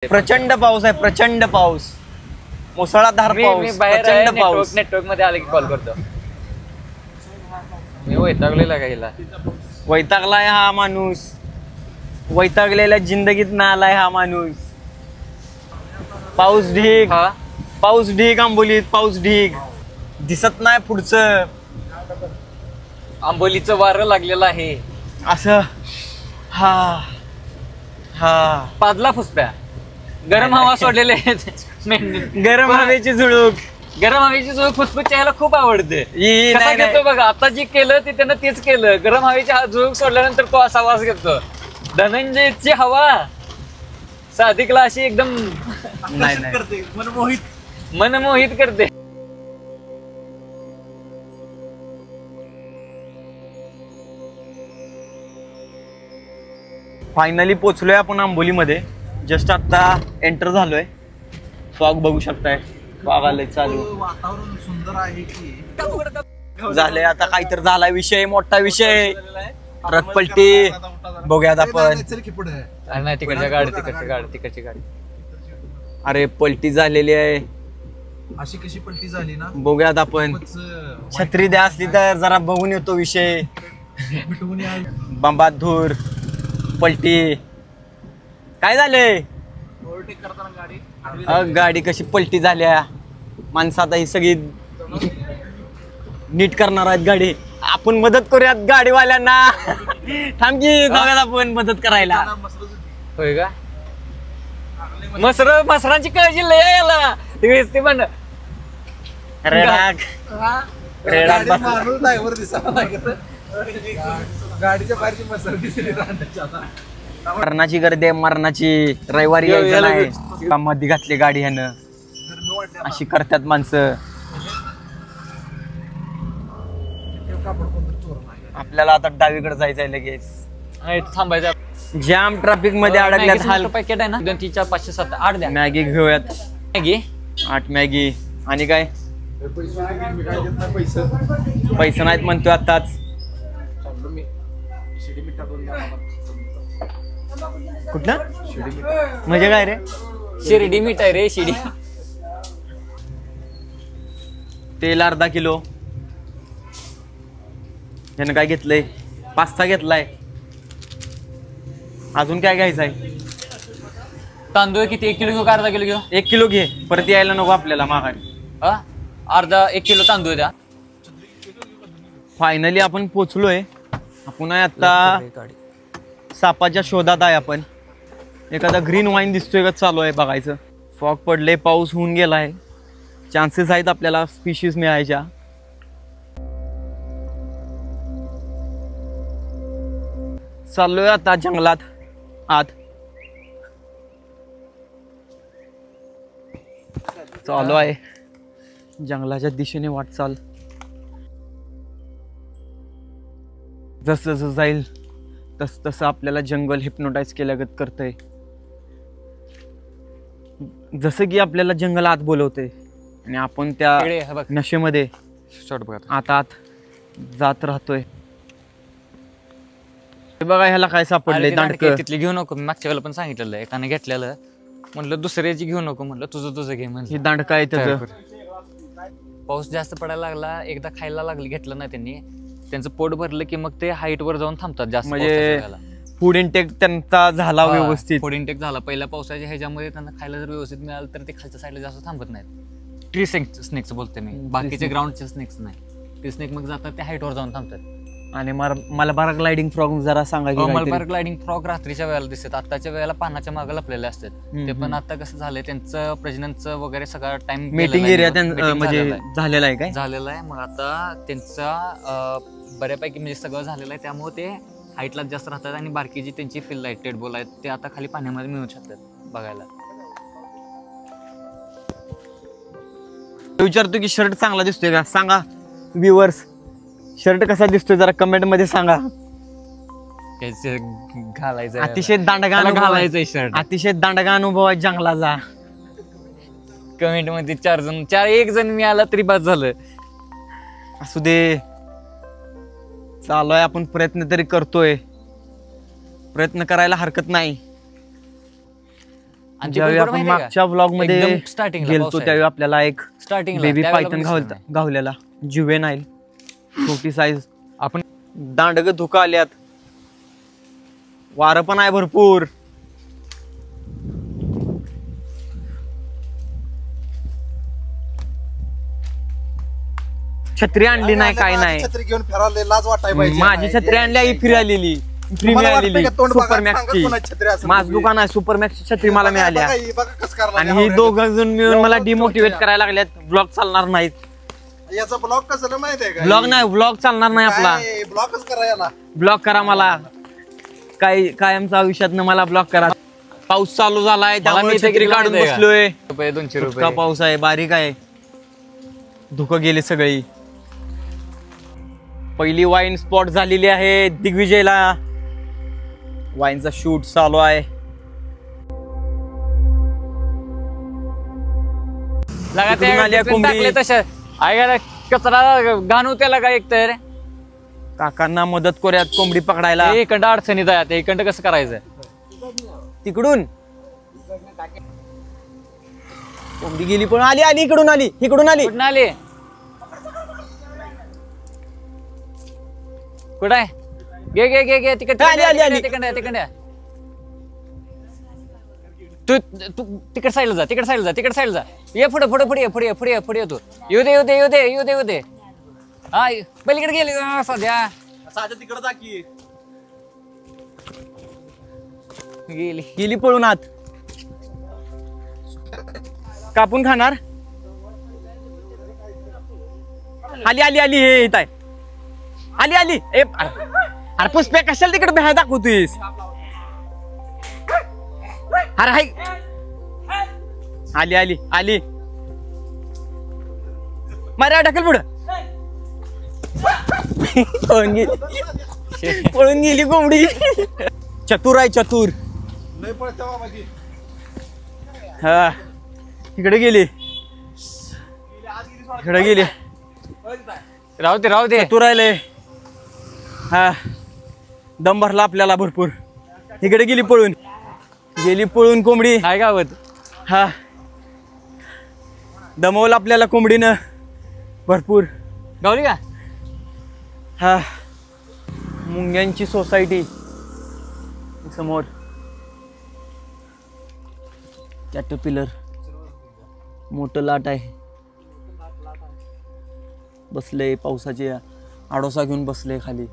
प्रचंड पाऊस आहे, प्रचंड पाऊस, मुसळधार पाऊस, प्रचंड पाऊस. नेटवर्क मध्ये आले की कॉल करतो. मी वैतागलेला काहीला, वैतागलाय हा माणूस, वैतागलेल्या जिंदगीत ना आलाय हा माणूस. पाऊस ढीग, पाऊस ढीग आंबोलीत, पाऊस ढीग, दिसत नाही पुढचं. आंबोलीचं वारं लागलेलं आहे असं. हा हा पादला फुसप्या, गरम हवा सोडलेले आहेत. गरम हवेची झुळूक, गरम हवेची झुळूक फुसफुस यायला खूप आवडते. कसा घेतो बघा, आता जे केलं ते त्यानं तेच केलं. गरम हवेची झुळूक सोडल्यानंतर तो असा वास घेतो. धनंजयची हवा सादिकला अशी एकदम मनमोहित करते. फायनली पोचलोय आपण आंबोलीमध्ये. जस्ट आता एंटर झालोय. फॉग बघू शकताय, फॉग आलंय चालू. वातावरण सुंदर आहे की झालंय आता. काहीतरी झालाय विषय, मोठा विषय. ट्रक पलटी बघूयात आपण. नाही तिकडच्या गाडी, तिकडची गाडी, तिकडची गाडी. अरे पलटी झालेली आहे. अशी कशी पलटी झाली ना, बघूयात आपण. छत्री द्या असली तर जरा बघून येतो विषय. बंबात धूर, पलटी, काय झालंय? गाडी कशी पलटी झाल्या. माणसं आता ही सगळी नीट करणार आहेत गाडी. आपण मदत करूयात गाडीवाल्यांना. थांब की, जाऊयात आपण मदत करायला. होय का? मसरांची काळजी लय याला ते पण गाडीच्या बाहेरची मसर दिसली राहण्याच्या. मरणाची गर्दी आहे, मरणाची. रविवारी यायचं नाही. मध्ये घातली गाडी ह्यानं. अशी करतात माणसं. आपल्याला आता डावीकडे जायचंय लगेच. थांबायचं. जाम ट्रॅफिक मध्ये अडकल्यात. हाल पॅकेट आहे ना, 2 3 4 5 6 7 8 द्या. मॅगी घेऊयात. Maggi 8 Maggi. आणि काय पैसे नाहीत म्हणतोय आताच. कुठलं म्हणजे काय रे? शिर्डी मीठ आहे रे, शिर्डी. तेल अर्धा किलो. यानं काय घेतलंय? पास्ता घेतलाय. अजून काय घ्यायचंय? तांदूळ किती? 1 किलो घेऊ का अर्धा किलो घेऊ? 1 किलो घे, परत यायला नको आपल्याला माघारी. अर्धा 1 किलो तांदूळ द्या. फायनली आपण पोचलोय. आपण आता सापाच्या शोधात आहे. आपण एखादा ग्रीन वाईन दिसतोय का चालू आहे बघायचं. फॉग पडले, पाऊस होऊन गेलाय. चान्सेस आहेत आपल्याला स्पीशीज मिळायच्या. चाललोय आता जंगलात आत. चालू आहे जंगलाच्या दिशेने वाटचाल. जसं जसं जाईल तस तसं आपल्याला जंगल हिप्नोटाइज केल्यागत करतंय. जसं की आपल्याला जंगल आत बोलवते आणि आपण त्या नशेमध्ये आता आत जात राहतोय. बघा ह्याला काय सापडलंय? दांडकं. तिथली घेऊ नको. मागच्या वेळेला पण सांगितलेलं, एकाने घेतलेलं. म्हणलं दुसऱ्याची घेऊ नको, म्हणलं तुझं घे. म्हणजे हे दांडकं आहे त्याचं. पाऊस जास्त पडायला लागला, एकदा खायला लागली, घेतलं नाही त्यांनी. त्यांचं पोट भरलं की मग ते हाईट वर जाऊन थांबतात. जास्त म्हणजे फूड इंटेक त्यांचा झाला व्यवस्थित. फूड इंटेक झाला. पहिल्या पावसाच्या ह्याच्यामध्ये त्यांना खायला जर व्यवस्थित मिळालं तर ते खालच्या साईडला जास्त थांबत नाहीत. ट्री स्नेक्स बोलते मी, बाकीचे ग्राउंडचे स्नेक्स नाही. ट्री स्नेक मग जातात ते हाईट वर जाऊन थांबतात. आणि मलबार ग्लायडिंग फ्रॉग जरा सांगा. मलबार ग्लायडिंग फ्रॉग रात्रीच्या वेळेला दिसतात. आताच्या वेळेला पानाच्या मागे लपलेले असतात ते. पण आता कसं झालंय, त्यांचं प्रजननचं वगैरे सगळा टाइम मीटिंग एरिया म्हणजे झालेला आहे. काय झालेला आहे? मग आता त्यांचा बऱ्यापैकी म्हणजे सगळं झालेलं आहे. त्यामुळे ते हाईटला जास्त राहतात. आणि बारकी जी त्यांची पिल्ल आहेत, टेडबोल आहेत, ते आता खाली पाण्यामध्ये मिळू शकतात बघायला. विचारतो की शर्ट चांगला दिसतोय का? सांगा व्ह्यूअर्स, शर्ट कसा दिसतोय जरा कमेंट मध्ये सांगा. घालायचं अतिशय दांडगा घालायचंय शर्ट. अतिशय दांडगा अनुभव आहे जंगलाचा. कमेंट मध्ये 4 जण 1 जण मिळाला तरी बस झालं. असू दे, चालूय. आपण प्रयत्न तरी करतोय. प्रयत्न करायला हरकत नाही. आणि ज्यावेळी आपण मागच्या व्लॉग मध्ये स्टार्टिंगला गेलतो त्यावेळी आपल्याला एक स्टार्टिंग बेबी पायथन गावलेला जुवेनाईल छोटी साईज. आपण दांडग धुका आल्यात, वारं पण आहे भरपूर. छत्री आणली नाही काय नाही. छत्री घेऊन फिरायला लाज वाटाय पाहिजे. माझी छत्री आणली फिरायली फ्री मिळालेली सुपर मॅक्सची. माझं दुकान आहे सुपर मॅक्सची छत्री मला मिळाल्या. आणि ही दोघं जण मिळून मला डिमोटिवेट करायला लागल्यात. ब्लॉग चालणार नाहीत. याचा ब्लॉग कसं माहितीये का? ब्लॉग नाही, ब्लॉग चालणार नाही आपला. ब्लॉगच करा याला. ब्लॉग करा मला. कायमचा आयुष्यातनं मला ब्लॉग करा. पाऊस चालू झालाय त्याला मी छत्री काढून बसलोय. 200 रुपये का पाऊस आहे, बारीक आहे. धुकं गेली सगळी. पहिली वाईन स्पॉट झालेली आहे दिग्विजयला. वाईनचा शूट चालू आहे. टाकले तशा ऐकायला कचरा घाणू त्याला काय एक तर काकांना मदत करूयात कोंबडी पकडायला. इकडं अडचणीत आहे आता. इकडं कसं करायचं? तिकडून कोंबडी गेली पण आली इकडून आली. कुठून आली? कुठं आहे? घे तिकडे तू तिकड साईडला जा. तिकड साईडला जा. ये पुढे तू. येऊ दे. हा पलीकडे गेली सध्या. तिकडे जा की. गेली पळून आत. कापून खाणार. आली हे येत आहे. आली अरे पुष्प्या कशाला तिकडे बाहेर दाखवतोयस? अरे हाय आली मारा ढकल पुढं. पळून गेली कोंबडी. चतुर आहे चतुर. हा इकडे गेली. राहू दे. चतुर राहिले. हा दम भरला आपल्याला भरपूर. इकडे गेली पळून कोंबडी. काय गावत? हा दमवलं आपल्याला कोंबडीनं भरपूर. गावली का? हा मुंग्यांची सोसायटी समोर. कॅटरपिलर मोठं लाट आहे. बसले पावसाचे आडोसा घेऊन बसले खाली.